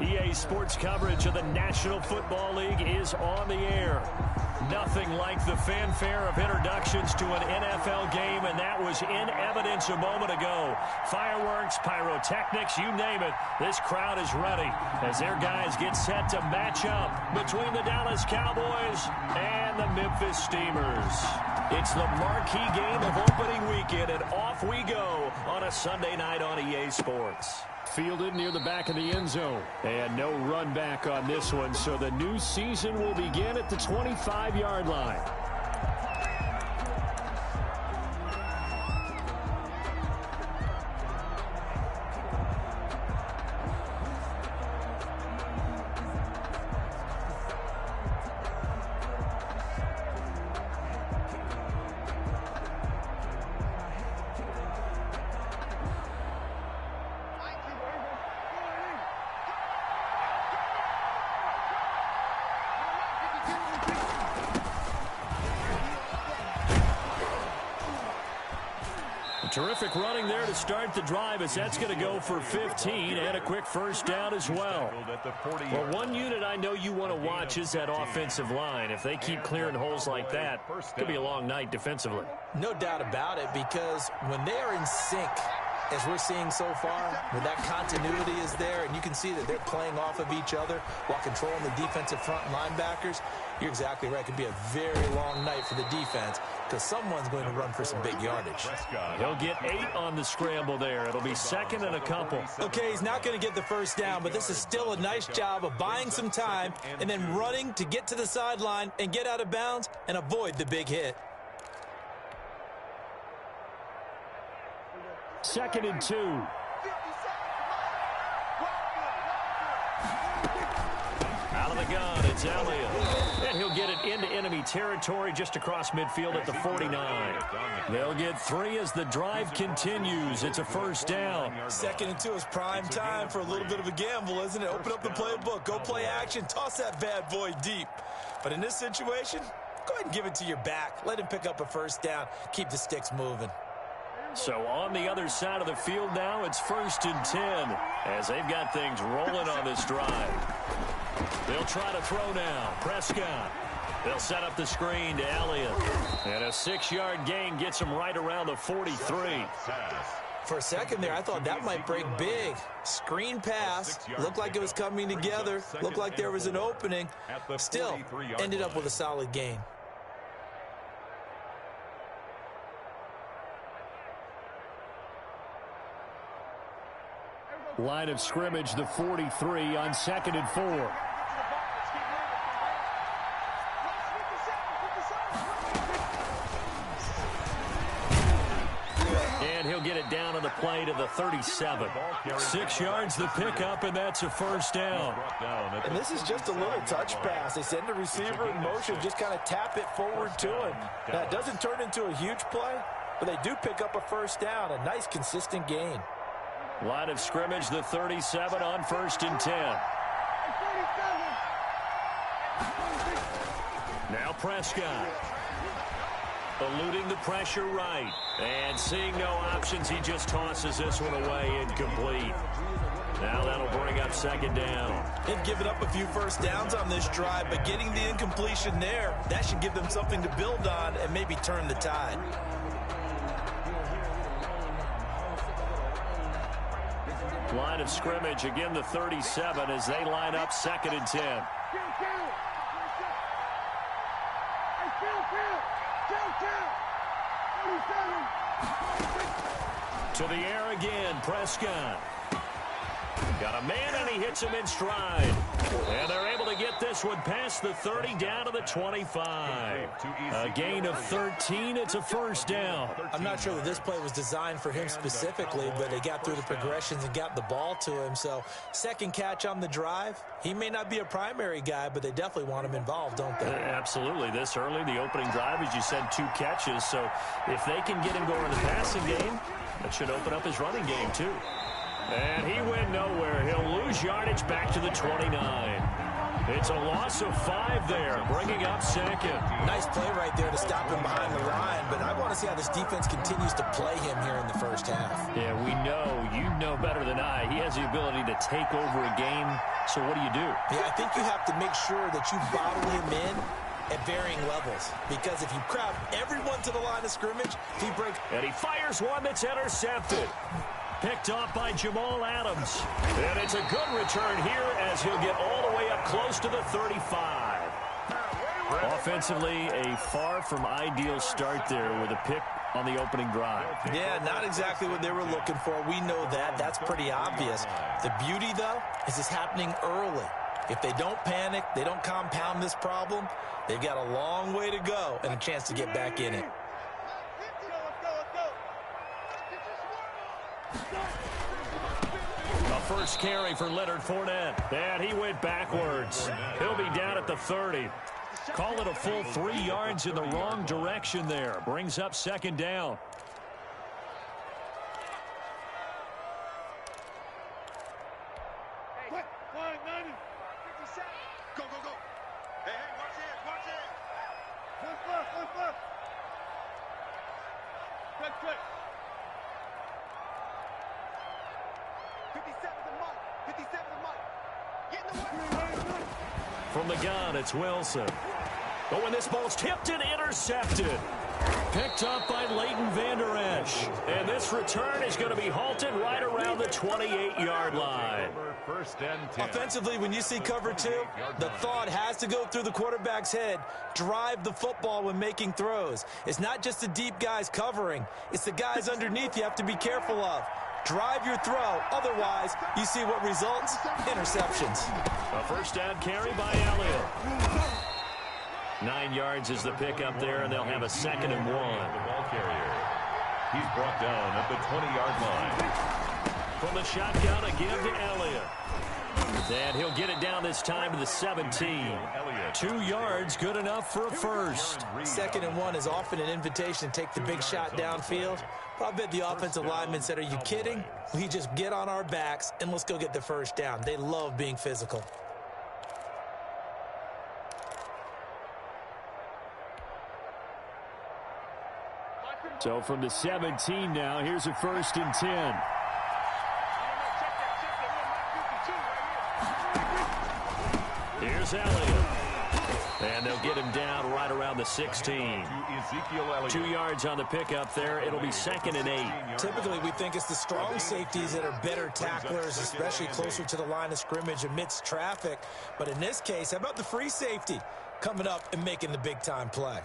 EA Sports coverage of the National Football League is on the air. Nothing like the fanfare of introductions to an NFL game, and that was in evidence a moment ago. Fireworks, pyrotechnics, you name it. This crowd is ready as their guys get set to match up between the Dallas Cowboys and the Memphis Steamers. It's the marquee game of opening weekend, and off we go on a Sunday night on EA Sports. Fielded near the back of the end zone. And no run back on this one, so the new season will begin at the 25-yard line. Terrific running there to start the drive, as that's going to go for 15 and a quick first down as well. Well, one unit I know you want to watch is that offensive line. If they keep clearing holes like that, it could be a long night defensively. No doubt about it, because when they are in sync, as we're seeing so far, when that continuity is there and you can see that they're playing off of each other while controlling the defensive front linebackers, you're exactly right. It could be a very long night for the defense because someone's going to run for some big yardage. He'll get 8 on the scramble there. It'll be second and a couple. Okay, he's not going to get the first down, but this is still a nice job of buying some time and then running to get to the sideline and get out of bounds and avoid the big hit. Second and 2. Out of the gun, it's Elliott. And he'll get it into enemy territory just across midfield at the 49. They'll get 3 as the drive continues. It's a first down. Second and 2 is prime time for a little bit of a gamble, isn't it? Open up the playbook, go play action, toss that bad boy deep. But in this situation, go ahead and give it to your back. Let him pick up a first down. Keep the sticks moving. So on the other side of the field now, it's first and 10 as they've got things rolling on this drive. They'll try to throw now. Prescott. They'll set up the screen to Elliott. And a 6-yard gain gets him right around the 43. For a second there, I thought that might break big. Screen pass. Looked like it was coming together. Looked like there was an opening. Still, ended up with a solid gain. Line of scrimmage, the 43 on second and 4. And he'll get it down on the play to the 37. 6 yards the pickup, and that's a first down. And this is just a little touch pass. They send the receiver in motion, just kind of tap it forward to him. Now, it doesn't turn into a huge play, but they do pick up a first down, a nice consistent gain. Line of scrimmage, the 37 on first and 10. Now Prescott. Eluding the pressure right. And seeing no options, he just tosses this one away incomplete. Now that'll bring up second down. They've given up a few first downs on this drive, but getting the incompletion there, that should give them something to build on and maybe turn the tide. Line of scrimmage, again the 37 as they line up second and 10. To the air again, Prescott. Got a man, and he hits him in stride. And they're able to get this one past the 30 down to the 25. A gain of 13. It's a first down. I'm not sure that this play was designed for him specifically, but they got through the progressions and got the ball to him. So second catch on the drive. He may not be a primary guy, but they definitely want him involved, don't they? Absolutely. This early, the opening drive, as you said, 2 catches. So if they can get him going in the passing game, that should open up his running game too. And he went nowhere. He'll lose yardage back to the 29. It's a loss of 5 there, bringing up second. Nice play right there to stop him behind the line, but I want to see how this defense continues to play him here in the first half. Yeah, we know, you know better than I, he has the ability to take over a game, so what do you do? Yeah, I think you have to make sure that you bottle him in at varying levels, because if you crowd everyone to the line of scrimmage, he breaks. And he fires one that's intercepted. Picked off by Jamal Adams. And it's a good return here as he'll get all the way up close to the 35. Offensively, a far from ideal start there with a pick on the opening drive. Yeah, not exactly what they were looking for. We know that. That's pretty obvious. The beauty, though, is it's happening early. If they don't panic, they don't compound this problem, they've got a long way to go and a chance to get back in it. A first carry for Leonard Fournette. And he went backwards. He'll be down at the 30. Call it a full 3 yards in the wrong direction there. Brings up second down. Go, go, go. Hey, hey, watch it, watch it. Look. Quick. 57 to Mike. Get in the way. From the gun, it's Wilson. Oh, and this ball's tipped and intercepted. Picked up by Leighton Vander Esch. And this return is going to be halted right around the 28-yard line. First and 10. Offensively, when you see cover 2, the thought has to go through the quarterback's head. Drive the football when making throws. It's not just the deep guys covering. It's the guys underneath you have to be careful of. Drive your throw. Otherwise, you see what results? Interceptions. A first down carry by Elliott. 9 yards is the pickup there, and they'll have a 2nd and 1. The ball carrier. He's brought down at the 20-yard line. From the shotgun, a give to Elliott. And he'll get it down this time to the 17. 2 yards, good enough for a first. 2nd and 1 is often an invitation to take the big shot downfield. I bet the offensive lineman said, are you kidding? We just get on our backs and let's go get the first down. They love being physical. So from the 17 now, here's a 1st and 10. Here's Elliott. And they'll get him down right around the 16. 2 yards on the pickup there. It'll be 2nd and 8. Typically, we think it's the strong safeties that are better tacklers, especially closer to the line of scrimmage amidst traffic. But in this case, how about the free safety coming up and making the big-time play?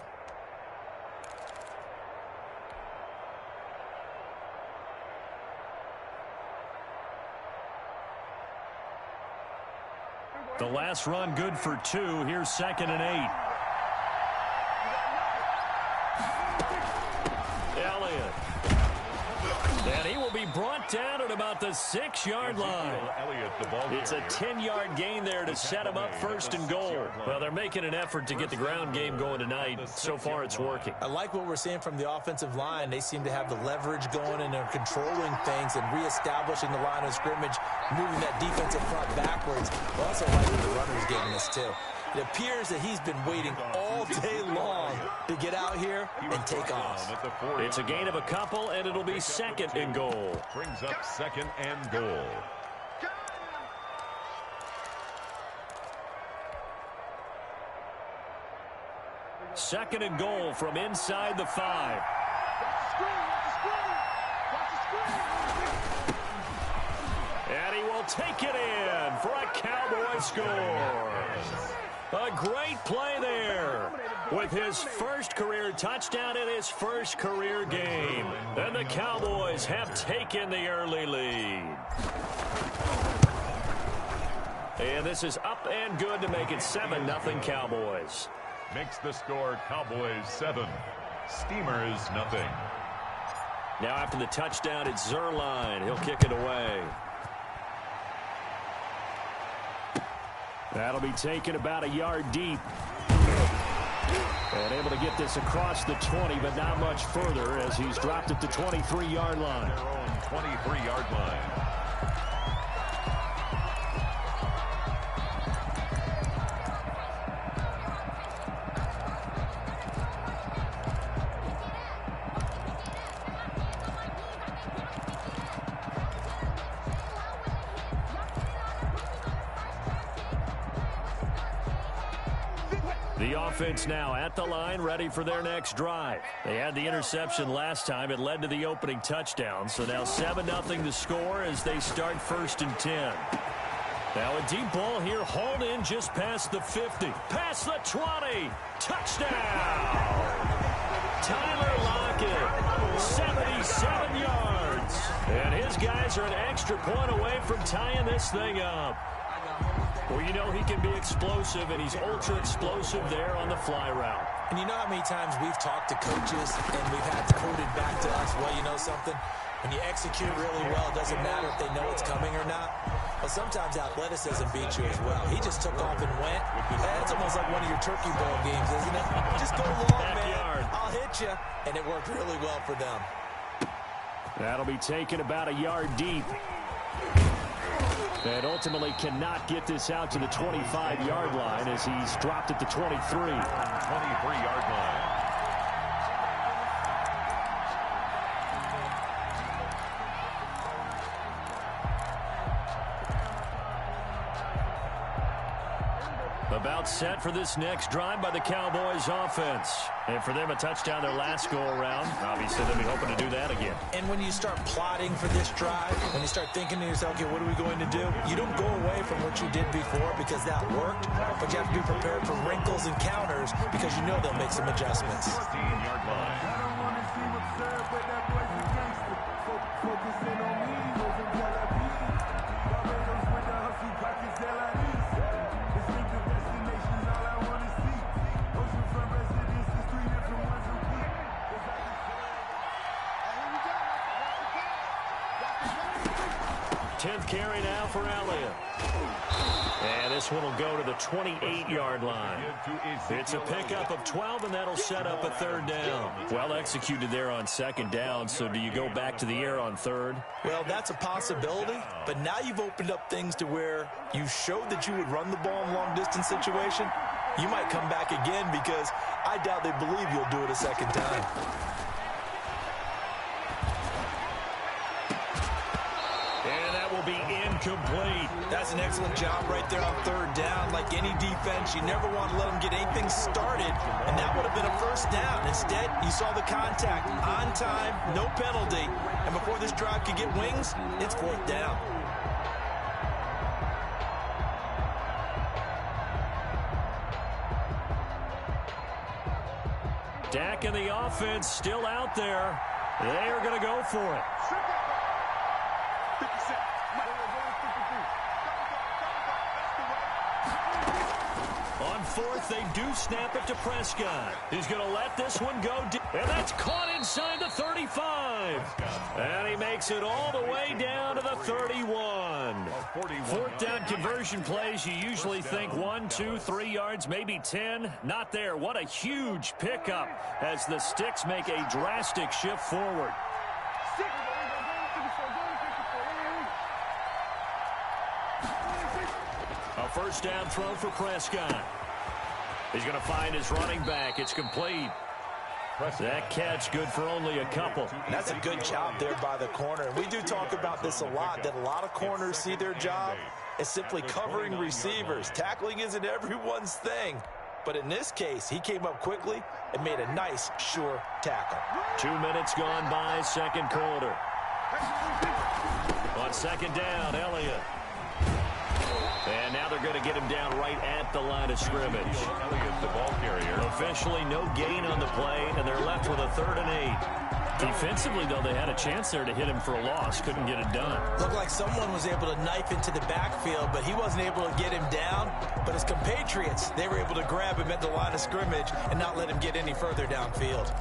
The last run good for 2. Here's 2nd and 8. Elliott. And he will be brought down at about the 6-yard line. It's a 10-yard gain there to set him up 1st and goal. Well, they're making an effort to get the ground game going tonight. So far, it's working. I like what we're seeing from the offensive line. They seem to have the leverage going, and they're controlling things and reestablishing the line of scrimmage, moving that defensive front backwards. I also like what the runner's getting this, too. It appears that he's been waiting all day long to get out here and take off. It's a gain of a couple, and it'll be 2nd and goal. Brings up 2nd and goal. Second and goal from inside the 5. And he will take it in for a Cowboy score. A great play there with his first career touchdown in his first career game. And the Cowboys have taken the early lead. And this is up and good to make it 7-0 Cowboys. Makes the score Cowboys 7. Steamers nothing. Now after the touchdown, it's Zerline. He'll kick it away. That'll be taken about a yard deep. And able to get this across the 20, but not much further as he's dropped at the 23-yard line. Their own 23-yard line. The offense now at the line, ready for their next drive. They had the interception last time. It led to the opening touchdown. So now 7-0 the score as they start 1st and 10. Now a deep ball here, hauled in just past the 50. Past the 20. Touchdown! Tyler Lockett, 77 yards. And his guys are an extra point away from tying this thing up. Well, you know he can be explosive, and he's ultra-explosive there on the fly route. And you know how many times we've talked to coaches, and we've had quoted back to us, well, you know something? When you execute really well, it doesn't matter if they know it's coming or not. But sometimes athleticism beats you as well. He just took off and went. That's almost like one of your turkey bowl games, isn't it? Just go long, man. I'll hit you. And it worked really well for them. That'll be taken about a yard deep. And ultimately cannot get this out to the 25-yard line as he's dropped at the 23. 23-yard line. About set for this next drive by the Cowboys offense. And for them, a touchdown their last go-around. Obviously, they'll be hoping to do that again. And when you start plotting for this drive, when you start thinking to yourself, okay, what are we going to do? You don't go away from what you did before because that worked, but you have to be prepared for wrinkles and counters because you know they'll make some adjustments. 15-yard line. Carry now for Elliott. And this one will go to the 28-yard line. It's a pickup of 12, and that'll set up a 3rd down. Well executed there on 2nd down, so do you go back to the air on 3rd? Well, that's a possibility, but now you've opened up things to where you showed that you would run the ball in long-distance situation. You might come back again because I doubt they believe you'll do it a 2nd time. Be incomplete. That's an excellent job right there on 3rd down. Like any defense, you never want to let them get anything started, and that would have been a 1st down. Instead, you saw the contact on time, no penalty, and before this drive could get wings, it's 4th down. Dak and the offense still out there. They are going to go for it. On 4th, they do snap it to Prescott. He's going to let this one go deep. And that's caught inside the 35. And he makes it all the way down to the 31. 4th down conversion plays, you usually think 1, 2, 3 yards, maybe 10. Not there. What a huge pickup as the Sticks make a drastic shift forward. A 1st down throw for Prescott. He's going to find his running back. It's complete. That catch good for only a couple. That's a good job there by the corner. And we do talk about this a lot, that a lot of corners see their job as simply covering receivers. Tackling isn't everyone's thing. But in this case, he came up quickly and made a nice, sure tackle. 2 minutes gone by, 2nd quarter. On 2nd down, Elliott. And now they're going to get him down right at the line of scrimmage. Elliott, the ball carrier. Officially no gain on the play, and they're left with a 3rd and 8. Defensively, though, they had a chance there to hit him for a loss. Couldn't get it done. Looked like someone was able to knife into the backfield, but he wasn't able to get him down. But his compatriots, they were able to grab him at the line of scrimmage and not let him get any further downfield.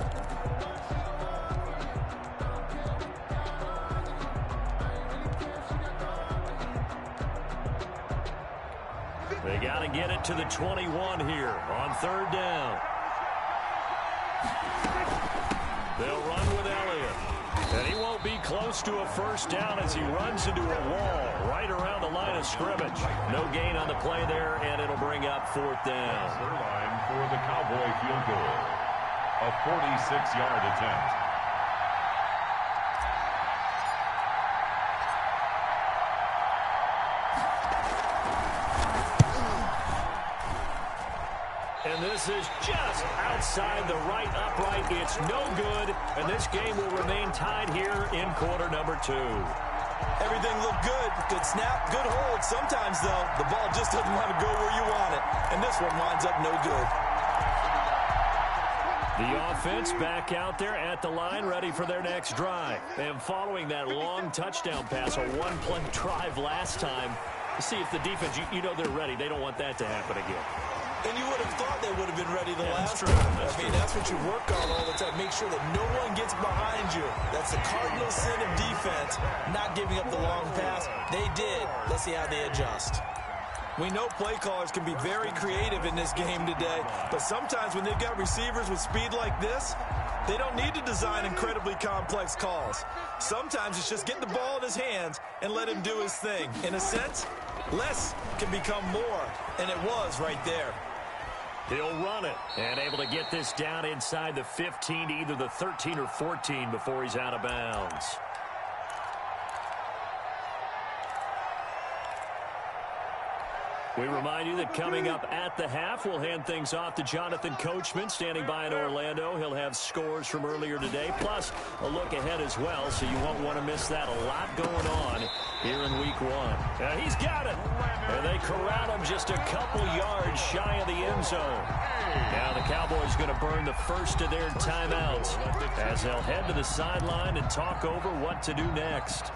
They got to get it to the 21 here on 3rd down. They'll run with Elliott. And he won't be close to a 1st down as he runs into a wall right around the line of scrimmage. No gain on the play there, and it'll bring up 4th down. Third line for the Cowboy field goal. A 46-yard attempt. And this is just outside the right upright. It's no good, and this game will remain tied here in quarter number 2. Everything looked good. Good snap, good hold. Sometimes, though, the ball just doesn't want to go where you want it. And this one winds up no good. The offense back out there at the line, ready for their next drive. And following that long touchdown pass, a one-play drive last time, to see if the defense, you know they're ready. They don't want that to happen again. And you would have thought they would have been ready the last time. That's what you work on all the time. Make sure that no one gets behind you. That's the cardinal sin of defense, not giving up the long pass. They did. Let's see how they adjust. We know play callers can be very creative in this game today, but sometimes when they've got receivers with speed like this, they don't need to design incredibly complex calls. Sometimes it's just get the ball in his hands and let him do his thing. In a sense, less can become more, and it was right there. He'll run it, and able to get this down inside the 15 to either the 13 or 14 before he's out of bounds. We remind you that coming up at the half, we'll hand things off to Jonathan Coachman, standing by in Orlando. He'll have scores from earlier today, plus a look ahead as well, so you won't want to miss that. A lot going on here in week 1. Now he's got it, and they corral him just a couple yards shy of the end zone. Now the Cowboys going to burn the first of their timeouts as they'll head to the sideline and talk over what to do next.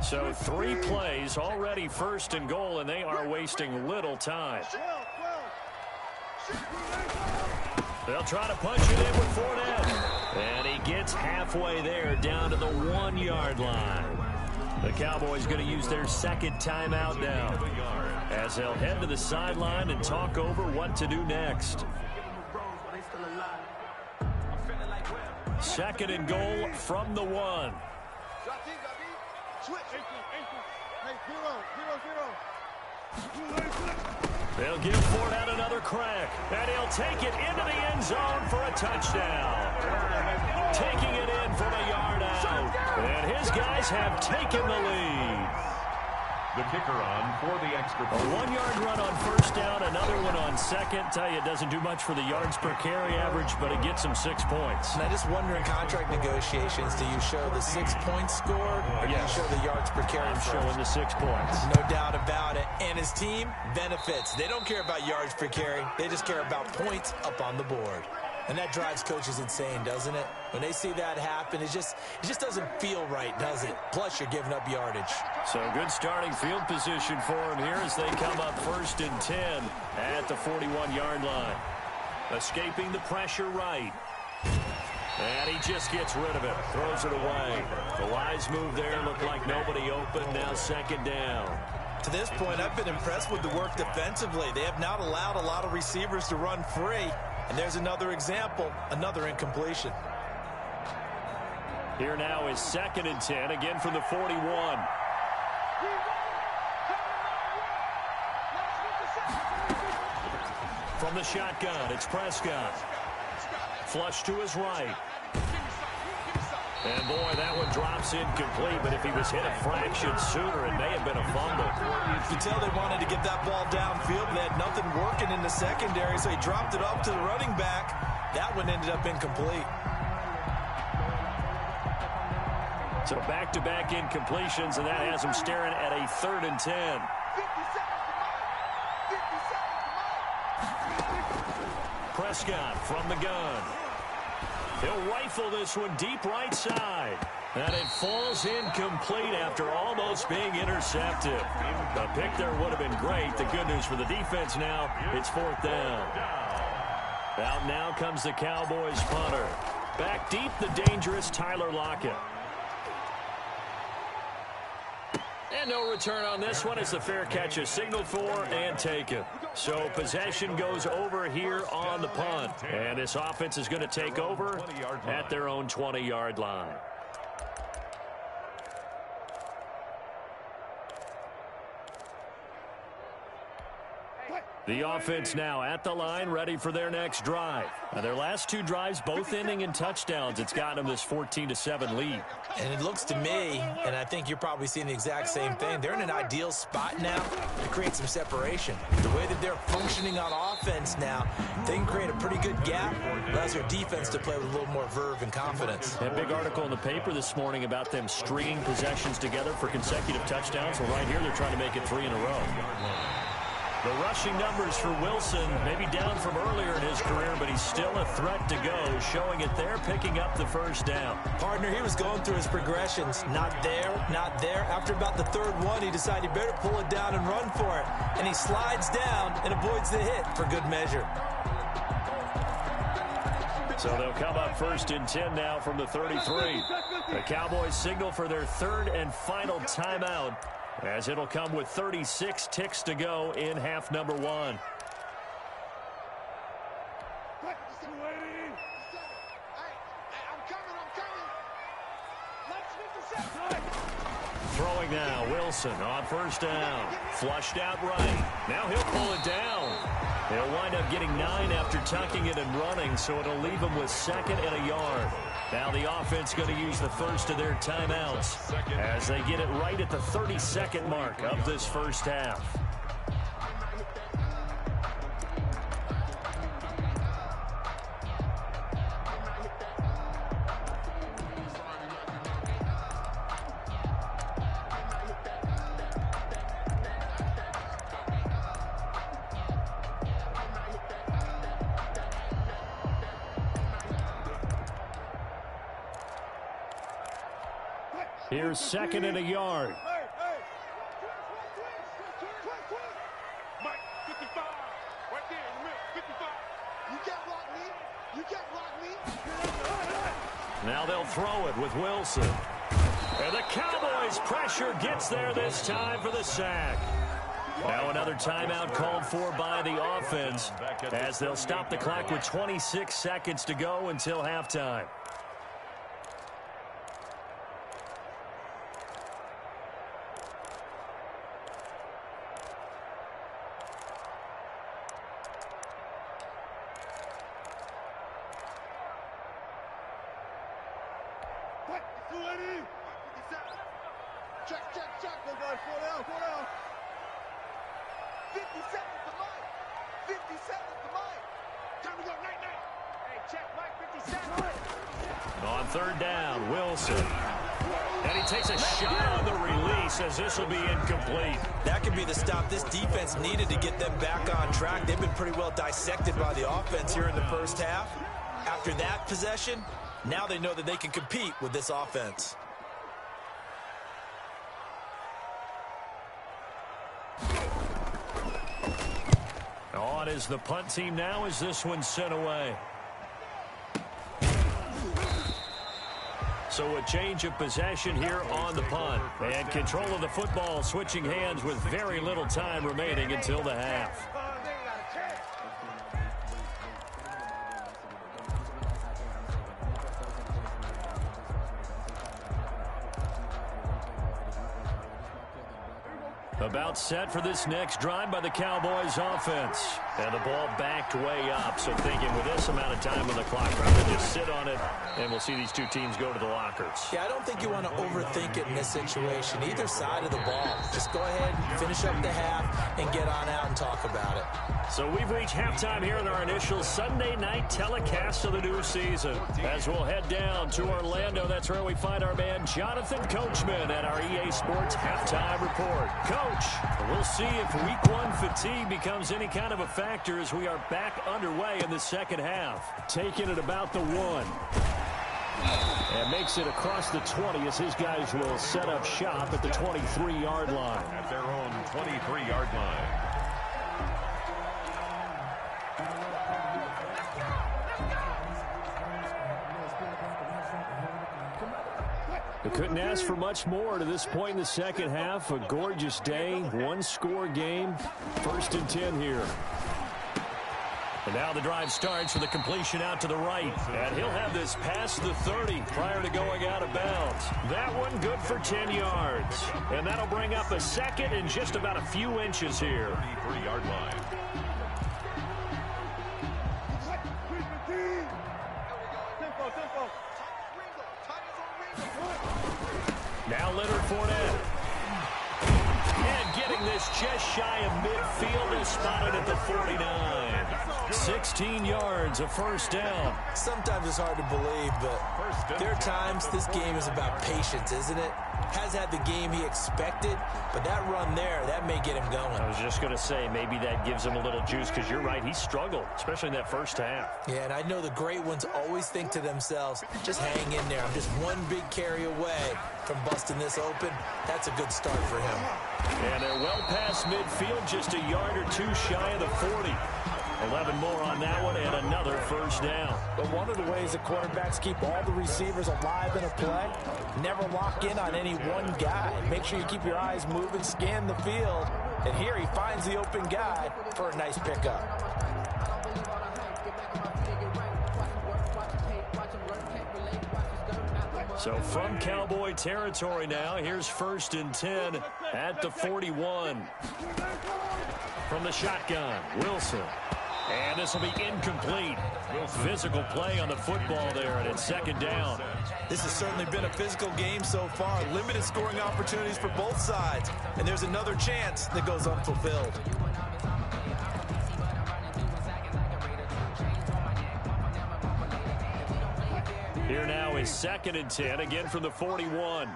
So 3 plays, already first and goal, and they are wasting little time. They'll try to punch it in with Fournette. And he gets halfway there, down to the 1-yard line. The Cowboys going to use their second timeout now, as they'll head to the sideline and talk over what to do next. Second and goal from the 1. They'll give Fournette another crack, and he'll take it into the end zone for a touchdown. Taking it in from a yard out, and his guys have taken the lead. The kicker on for the extra point. A 1-yard run on first down, another one on second. Tell you, it doesn't do much for the yards per carry average, but it gets him 6 points. And I just wonder in contract negotiations, do you show the 6 points scored, or do you show the yards per carry? I'm showing the 6 points. No doubt about it. And his team benefits. They don't care about yards per carry. They just care about points up on the board. And that drives coaches insane, doesn't it? When they see that happen, it just doesn't feel right, does it? Plus, you're giving up yardage. So good starting field position for him here as they come up first and 10 at the 41-yard line. Escaping the pressure right. And he just gets rid of it. Throws it away. The wise move there. Looked like nobody open. Now second down. To this point, I've been impressed with the work defensively. They have not allowed a lot of receivers to run free. And there's another example, another incompletion. Here now is second and 10, again from the 41. From the shotgun, it's Prescott. Flush to his right. And boy, that one drops incomplete, but if he was hit a fraction sooner, it may have been a fumble. You can tell they wanted to get that ball downfield, but they had nothing working in the secondary, so he dropped it off to the running back. That one ended up incomplete. So back-to-back incompletions, and that has him staring at a 3rd and 10. Prescott from the gun. He'll rifle this one deep right side. And it falls incomplete after almost being intercepted. A pick there would have been great. The good news for the defense now, it's 4th down. Out now comes the Cowboys punter. Back deep, the dangerous Tyler Lockett. And no return on this one. It's a fair catch, a signal for and taken. So possession goes over here on the punt. And this offense is going to take over at their own 20-yard line. The offense now at the line, ready for their next drive. Their last two drives, both ending in touchdowns. It's gotten them this 14-7 lead. And it looks to me, and I think you're probably seeing the exact same thing, they're in an ideal spot now to create some separation. The way that they're functioning on offense now, they can create a pretty good gap, allows their defense to play with a little more verve and confidence. A big article in the paper this morning about them stringing possessions together for consecutive touchdowns. Well, right here, they're trying to make it 3 in a row. The rushing numbers for Wilson, maybe down from earlier in his career, but he's still a threat to go, showing it there, picking up the first down. Partner, he was going through his progressions. Not there, not there. After about the third one, he decided he better pull it down and run for it. And he slides down and avoids the hit for good measure. So they'll come up 1st and 10 now from the 33. The Cowboys signal for their third and final timeout, as it'll come with 36 ticks to go in half number 1. Throwing now, Wilson on 1st down. Flushed out right. Now he'll pull it down. He'll wind up getting 9 after tucking it and running, so it'll leave him with 2nd and a yard. Now the offense going to use the first of their timeouts as they get it right at the 30-second mark of this first half. Here's 2nd and a yard. Mike, 55. Right there in the middle, 55. You can't block me. You can't block me. Now they'll throw it with Wilson. And the Cowboys' pressure gets there this time for the sack. Now another timeout called for by the offense, as they'll stop the clock with 26 seconds to go until halftime. Check. Go guys, 4 down. 50 seconds to Mike. 50 seconds to Mike. Time to go, night. Hey, check, Mike, 50 seconds. On 3rd down, Wilson. And he takes a shot on the release, as this will be incomplete. That could be the stop this defense needed to get them back on track. They've been pretty well dissected by the offense here in the first half. After that possession, now they know that they can compete with this offense. On is the punt team now as this one's sent away. So a change of possession here on the punt. And control of the football switching hands with very little time remaining until the half. About set for this next drive by the Cowboys offense. And the ball backed way up. So thinking with this amount of time on the clock, probably just sit on it, and we'll see these two teams go to the lockers. Yeah, I don't think you want to overthink it in this situation. Either side of the ball. Just go ahead, finish up the half, and get on out and talk about it. So we've reached halftime here in our initial Sunday night telecast of the new season. As we'll head down to Orlando, that's where we find our man Jonathan Coachman at our EA Sports Halftime Report. Coach, we'll see if Week 1 fatigue becomes any kind of a factor as we are back underway in the second half. Taking it about the 1. And makes it across the 20 as his guys will set up shop at the 23-yard line. At their own 23-yard line. They couldn't ask for much more to this point in the second half. A gorgeous day, one-score game. 1st and 10 here. And now the drive starts with a completion out to the right. And he'll have this past the 30 prior to going out of bounds. That one good for 10 yards. And that'll bring up a 2nd and just about a few inches here. 33-yard line. Now Leonard Fournette. And getting this just shy of midfield is spotted at the 49. 16 yards, a first down. Sometimes it's hard to believe, but there are times this game is about patience, isn't it? Has had the game he expected, but that run there, that may get him going. I was just going to say, maybe that gives him a little juice, because you're right, he struggled, especially in that first half. Yeah, and I know the great ones always think to themselves, just hang in there. I'm just one big carry away from busting this open. That's a good start for him. And they're well past midfield, just a yard or two shy of the 40. 11 more on that one, and another first down. But one of the ways that quarterbacks keep all the receivers alive in a play, never lock in on any one guy. Make sure you keep your eyes moving, scan the field. And here he finds the open guy for a nice pickup. So from Cowboy territory now, here's 1st and 10 at the 41. From the shotgun, Wilson. And this will be incomplete. Physical play on the football there, and it's 2nd down. This has certainly been a physical game so far. Limited scoring opportunities for both sides. And there's another chance that goes unfulfilled. Here now is 2nd and 10, again from the 41.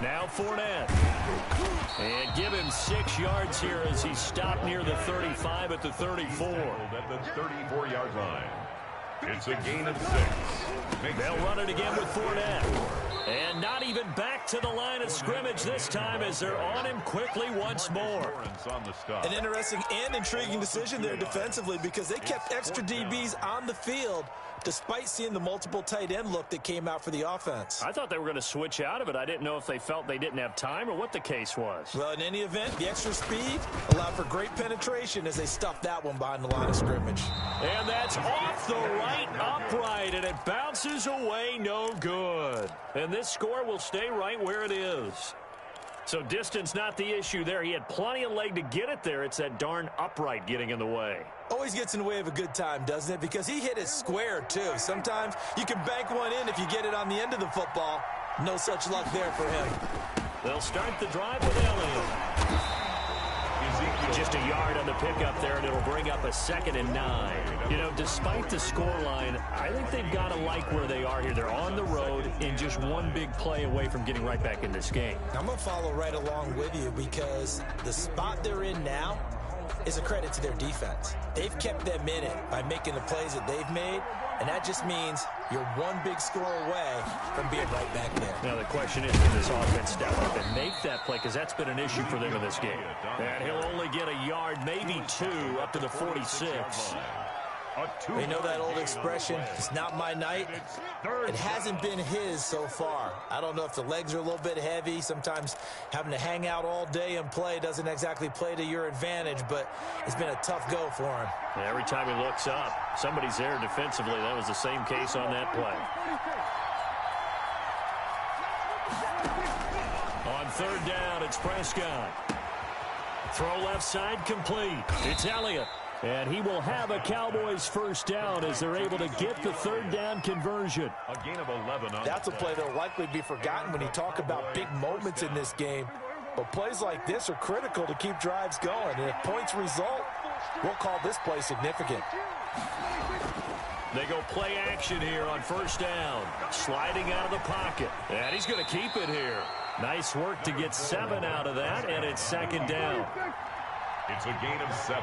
Now Fournette. And give him 6 yards here as he stopped near the 35 at the 34. At the 34-yard line. It's a gain of 6. They'll run it again with Fournette. And not even back to the line of scrimmage this time as they're on him quickly once more. An interesting and intriguing decision there defensively, because they kept extra DBs on the field despite seeing the multiple tight end look that came out for the offense. I thought they were going to switch out of it. I didn't know if they felt they didn't have time or what the case was. Well, in any event, the extra speed allowed for great penetration as they stuffed that one behind the line of scrimmage. And that's off the right upright, and it bounces away no good. And this score will stay right where it is. So distance not the issue there. He had plenty of leg to get it there. It's that darn upright getting in the way. Always gets in the way of a good time, doesn't it? Because he hit it square, too. Sometimes you can bank one in if you get it on the end of the football. No such luck there for him. They'll start the drive with Elliott. Just a yard on the pickup there, and it'll bring up a 2nd and 9. You know, despite the scoreline, I think they've got to like where they are here. They're on the road and just one big play away from getting right back in this game. I'm going to follow right along with you, because the spot they're in now is a credit to their defense. They've kept them in it by making the plays that they've made, and that just means you're one big score away from being right back there. Now the question is, can this offense step up and make that play, because that's been an issue for them in this game. And he'll only get a yard, maybe 2, up to the 46. You know that old expression, it's not my night? It hasn't been his so far. I don't know if the legs are a little bit heavy. Sometimes having to hang out all day and play doesn't exactly play to your advantage, but it's been a tough go for him. And every time he looks up, somebody's there defensively. That was the same case on that play. On 3rd down, it's Prescott. Throw left side complete. It's Elliott. And he will have a Cowboys first down as they're able to get the 3rd down conversion. A gain of 11. That's a play that will likely be forgotten when you talk about big moments in this game. But plays like this are critical to keep drives going. And if points result, we'll call this play significant. They go play action here on 1st down. Sliding out of the pocket. And he's going to keep it here. Nice work to get 7 out of that, and it's 2nd down. It's a gain of 7.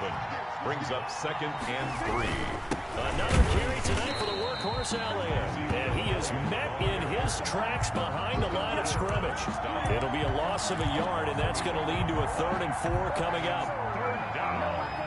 Brings up 2nd and 3. Another carry tonight for the workhorse Elliott. And he is met in his tracks behind the line of scrimmage. It'll be a loss of a yard, and that's going to lead to a 3rd and 4 coming up. 3rd down.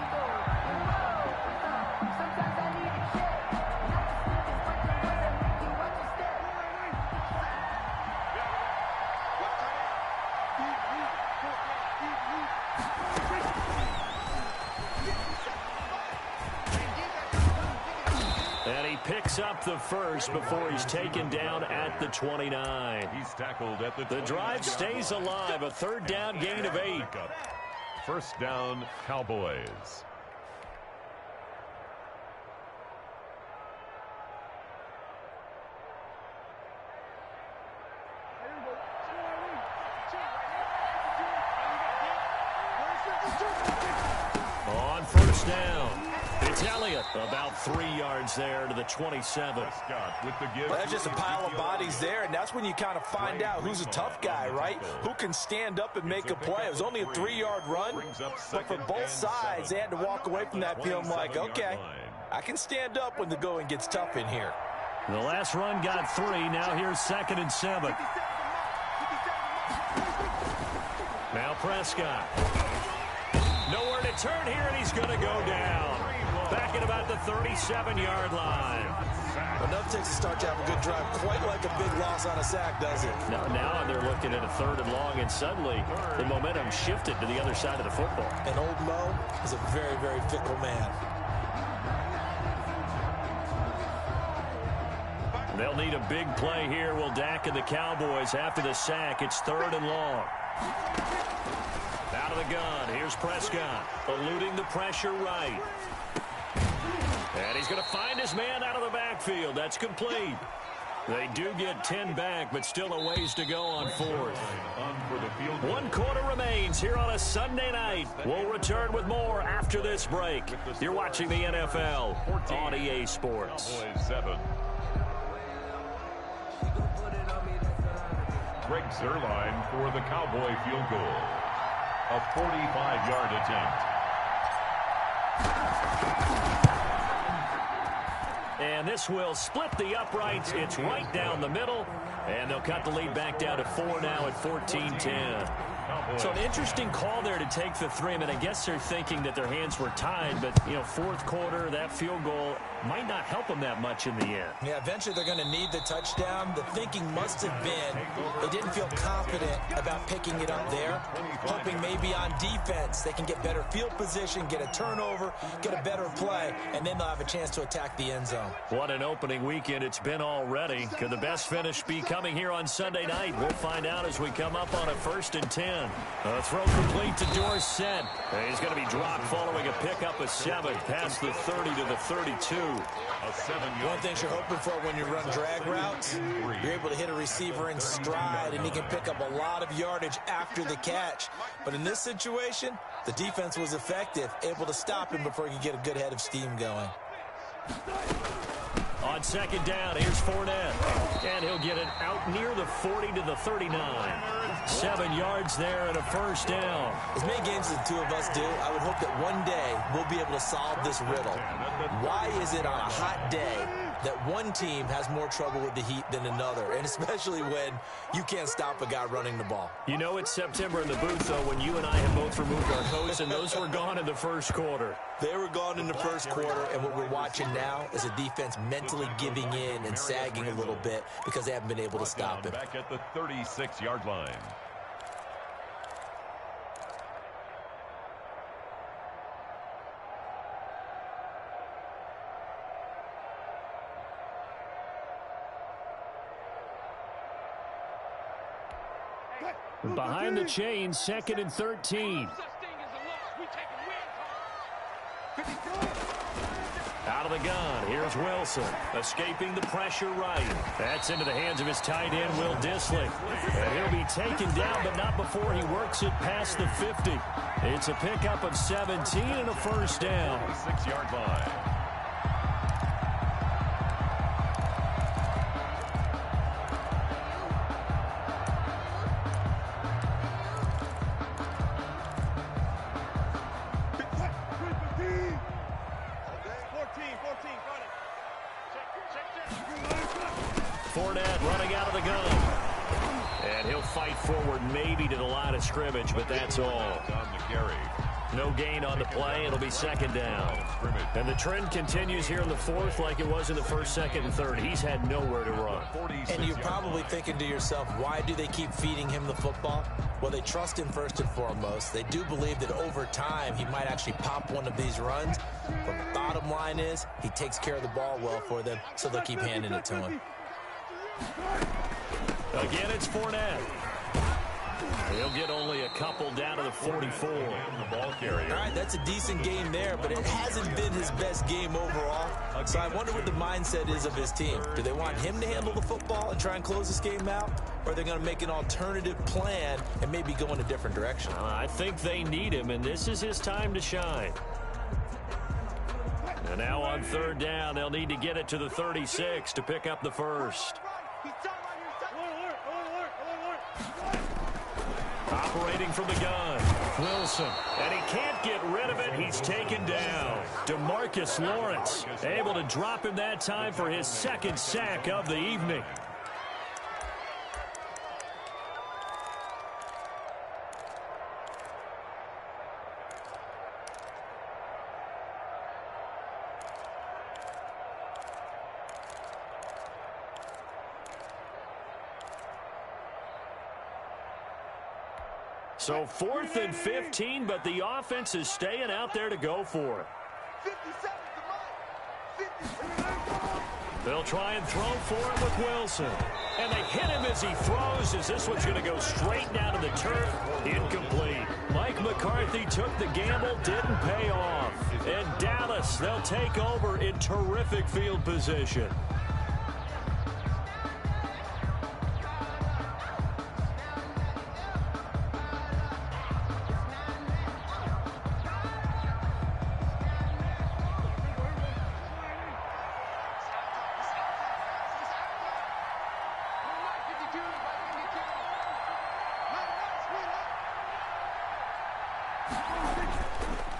Picks up the first before he's taken down at the 29. He's tackled at the 29. The drive stays alive. A 3rd down gain of 8. 1st down, Cowboys. first down. It's Elliott, about 3 yards there to the 27. Well, that's just a pile of bodies there, and that's when you kind of find out who's a tough guy, right? Who can stand up and make a play. It was only a 3-yard run, but for both sides, they had to walk away from that field like, okay, I can stand up when the going gets tough in here. The last run got 3. Now here's 2nd and 7. Now Prescott. Nowhere to turn here, and he's going to go down. Back at about the 37-yard line. Enough takes to start to have a good drive. Quite like a big loss on a sack, does it? Now they're looking at a 3rd and long, and suddenly the momentum shifted to the other side of the football. And old Mo is a very, very fickle man. They'll need a big play here. Will Dak and the Cowboys after the sack. It's 3rd and long. Out of the gun. Here's Prescott. Eluding the pressure right. And he's going to find his man out of the backfield. That's complete. They do get 10 back, but still a ways to go on 4th. 1 quarter remains here on a Sunday night. We'll return with more after this break. You're watching the NFL on EA Sports. Greg Zuerlein for the Cowboy field goal. A 45-yard attempt. And this will split the uprights. It's right down the middle. And they'll cut the lead back down to 4 now at 14-10. So an interesting call there to take the 3. I mean, I guess they're thinking that their hands were tied, but, you know, 4th quarter, that field goal might not help them that much in the end. Yeah, eventually they're going to need the touchdown. The thinking must have been they didn't feel confident about picking it up there, hoping maybe on defense they can get better field position, get a turnover, get a better play, and then they'll have a chance to attack the end zone. What an opening weekend it's been already. Could the best finish be coming here on Sunday night? We'll find out as we come up on a 1st and 10. A throw complete to Dorsett. He's going to be dropped following a pickup of 7 past the 30 to the 32. One thing you're hoping for when you run drag routes, you're able to hit a receiver in stride, and he can pick up a lot of yardage after the catch. But in this situation, the defense was effective, able to stop him before he could get a good head of steam going. On 2nd down, here's Fournette. And he'll get it out near the 40 to the 39. 7 yards there and a 1st down. As many games as the two of us do, I would hope that one day we'll be able to solve this riddle. Why is it on a hot day that one team has more trouble with the heat than another, and especially when you can't stop a guy running the ball? You know it's September in the booth, though, when you and I have both removed our coats, and those were gone in the 1st quarter. They were gone in the 1st quarter, and what we're watching now is a defense mentally giving in and sagging a little bit because they haven't been able to stop him. Back at the 36-yard line. Behind the chains, 2nd and 13. Out of the gun, here's Wilson, escaping the pressure right. That's into the hands of his tight end, Will Dissly. And he'll be taken down, but not before he works it past the 50. It's a pickup of 17 and a 1st down. 6-yard line. Fournette running out of the gun. And he'll fight forward maybe to the line of scrimmage, but that's all. No gain on the play. It'll be 2nd down. And the trend continues here in the 4th like it was in the 1st, 2nd, and 3rd. He's had nowhere to run. And you're probably thinking to yourself, why do they keep feeding him the football? Well, they trust him first and foremost. They do believe that over time he might actually pop one of these runs. But the bottom line is he takes care of the ball well for them, so they'll keep handing it to him. Again, it's Fournette. He'll get only a couple down to the 44. The ball carrier. All right, that's a decent game there, but it hasn't been his best game overall. So I wonder what the mindset is of his team. Do they want him to handle the football and try and close this game out? Or are they going to make an alternative plan and maybe go in a different direction? I think they need him, and this is his time to shine. And now on third down, they'll need to get it to the 36 to pick up the first. Operating from the gun, Wilson. And he can't get rid of it. He's taken down. DeMarcus Lawrence able to drop him that time for his second sack of the evening. So 4th and 15, but the offense is staying out there to go for it. They'll try and throw for it with Wilson. And they hit him as he throws, as this one's going to go straight down to the turf. Incomplete. Mike McCarthy took the gamble, didn't pay off. And Dallas, they'll take over in terrific field position.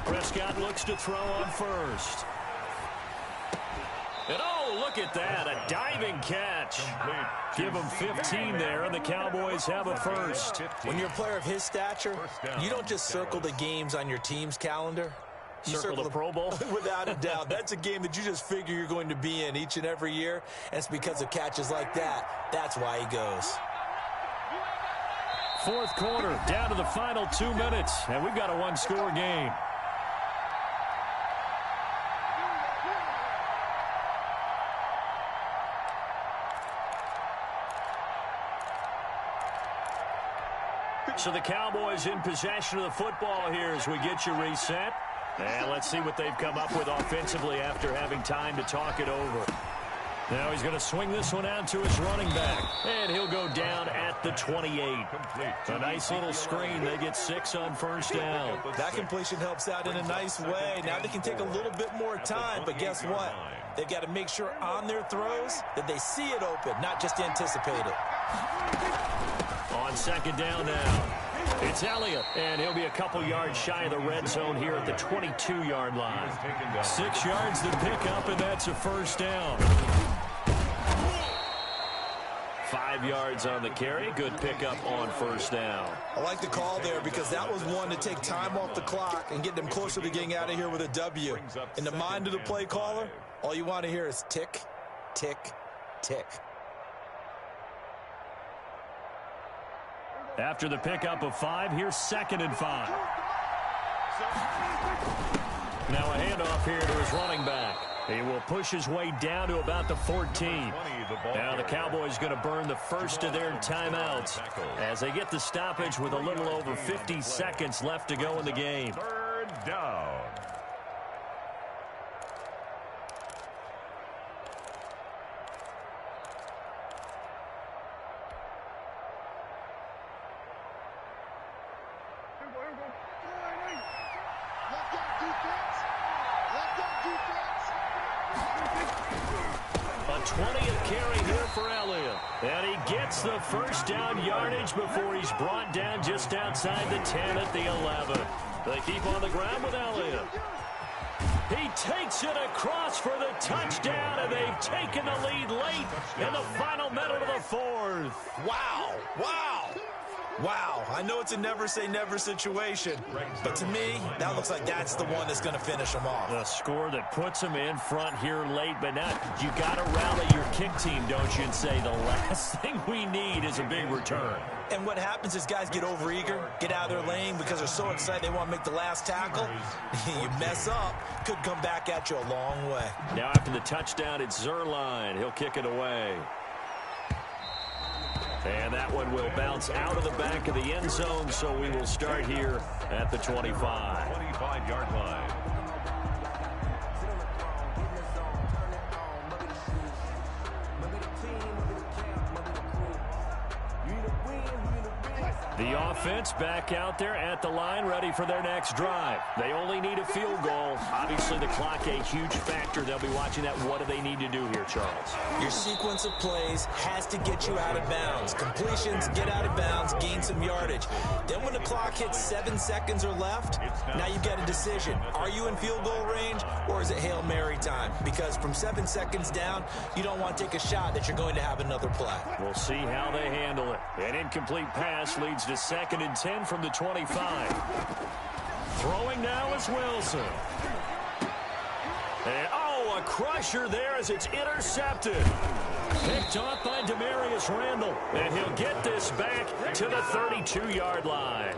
Prescott looks to throw on first. And oh, look at that, a diving catch. Give him 15 there, and the Cowboys have a first. When you're a player of his stature, you don't just circle the games on your team's calendar. You circle the Pro Bowl? Without a doubt. That's a game that you just figure you're going to be in each and every year, and it's because of catches like that. That's why he goes. Fourth quarter, down to the final 2 minutes, and we've got a one-score game. So the Cowboys in possession of the football here as we get you reset. And let's see what they've come up with offensively after having time to talk it over. Now he's going to swing this one out to his running back. And he'll go down at the 28. A nice little screen. They get 6 on first down. That completion helps out in a nice way. Now they can take a little bit more time, but guess what? They've got to make sure on their throws that they see it open, not just anticipate it. On second down now, it's Elliott, and he'll be a couple yards shy of the red zone here at the 22-yard line. 6 yards to pick up, and that's a first down. 5 yards on the carry. Good pickup on first down. I like the call there because that was one to take time off the clock and get them closer to getting out of here with a W. In the mind of the play caller, all you want to hear is tick, tick, tick. After the pickup of 5, here's 2nd and 5. Now a handoff here to his running back. He will push his way down to about the 14. Now the Cowboys going to burn the first of their timeouts as they get the stoppage with a little over 50 seconds left to go in the game. Third down. A 20th carry here for Elliott. And he gets the first down yardage before he's brought down just outside the 10 at the 11. They keep on the ground with Elliott. He takes it across for the touchdown, and they've taken the lead late in the final minute of the 4th. Wow, wow. Wow, I know it's a never-say-never situation, but to me, that looks like that's the one that's going to finish them off. The score that puts them in front here late, but now you got to rally your kick team, don't you, and say the last thing we need is a big return. And what happens is guys get overeager, get out of their lane because they're so excited they want to make the last tackle. You mess up, could come back at you a long way. Now after the touchdown, it's Zerline. He'll kick it away. And that one will bounce out of the back of the end zone, so we will start here at the 25. 25-yard line. The offense back out there at the line, ready for their next drive. They only need a field goal. Obviously, the clock a huge factor. They'll be watching that. What do they need to do here, Charles? Your sequence of plays has to get you out of bounds. Completions, get out of bounds, gain some yardage. Then when the clock hits 7 seconds or left, now you've got a decision. Are you in field goal range, or is it Hail Mary time? Because from 7 seconds down, you don't want to take a shot that you're going to have another play. We'll see how they handle it. An incomplete pass leads to 2nd and 10 from the 25. Throwing now is Wilson. And, a crusher there as it's intercepted. Picked off by Demarius Randall. And he'll get this back to the 32-yard line.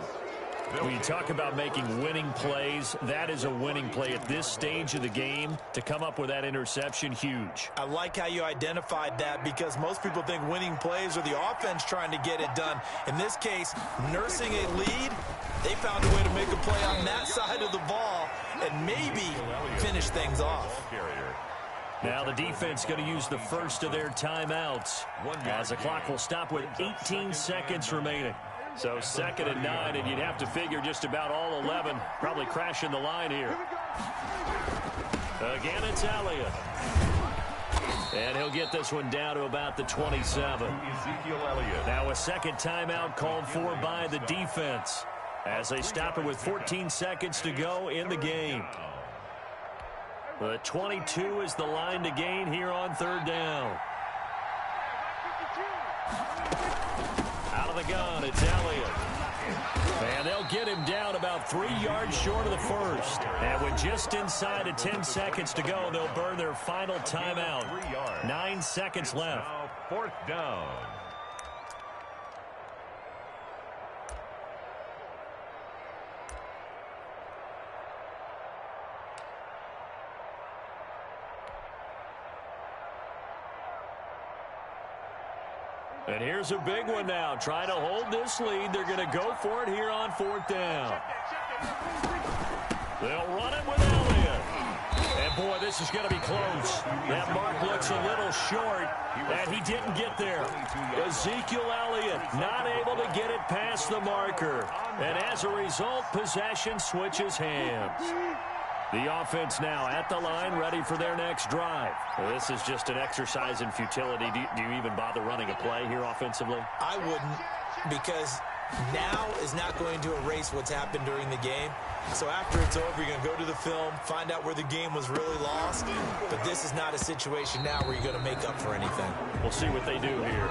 When you talk about making winning plays, that is a winning play at this stage of the game. To come up with that interception, huge. I like how you identified that, because most people think winning plays are the offense trying to get it done. In this case, nursing a lead, they found a way to make a play on that side of the ball and maybe finish things off. Now the defense going to use the first of their timeouts, as the clock will stop with 18 seconds remaining. So 2nd and 9, and you'd have to figure just about all 11 probably crashing the line here. Again, it's Elliott. And he'll get this one down to about the 27. Now a second timeout called for by the defense, as they stop it with 14 seconds to go in the game. The 22 is the line to gain here on 3rd down. Out of the gun, it's Elliott. And they'll get him down about 3 yards short of the first. And with just inside of 10 seconds to go, they'll burn their final timeout. 9 seconds left. 4th down. And here's a big one now. Trying to hold this lead. They're going to go for it here on 4th down. They'll run it with Elliott. And, boy, this is going to be close. That mark looks a little short, and he didn't get there. Ezekiel Elliott not able to get it past the marker. And as a result, possession switches hands. The offense now at the line, ready for their next drive. Well, this is just an exercise in futility. Do you even bother running a play here offensively? I wouldn't, because now is not going to erase what's happened during the game. So after it's over, you're going to go to the film, find out where the game was really lost. But this is not a situation now where you're going to make up for anything. We'll see what they do here.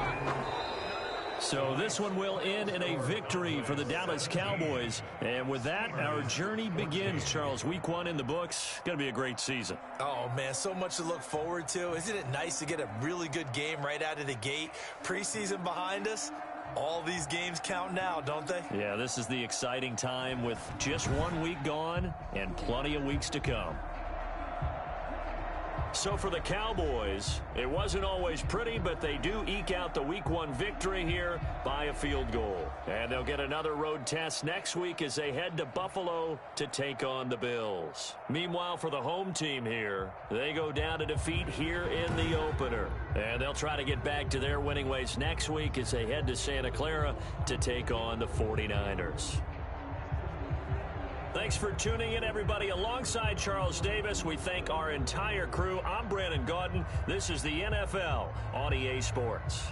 So this one will end in a victory for the Dallas Cowboys. And with that, our journey begins, Charles. Week 1 in the books. Going to be a great season. Oh, man, so much to look forward to. Isn't it nice to get a really good game right out of the gate? Preseason behind us. All these games count now, don't they? Yeah, this is the exciting time with just 1 week gone and plenty of weeks to come. So for the Cowboys, it wasn't always pretty, but they do eke out the Week 1 victory here by a field goal. And they'll get another road test next week as they head to Buffalo to take on the Bills. Meanwhile, for the home team here, they go down to defeat here in the opener. And they'll try to get back to their winning ways next week as they head to Santa Clara to take on the 49ers. Thanks for tuning in, everybody. Alongside Charles Davis, we thank our entire crew. I'm Brandon Gaudin. This is the NFL on EA Sports.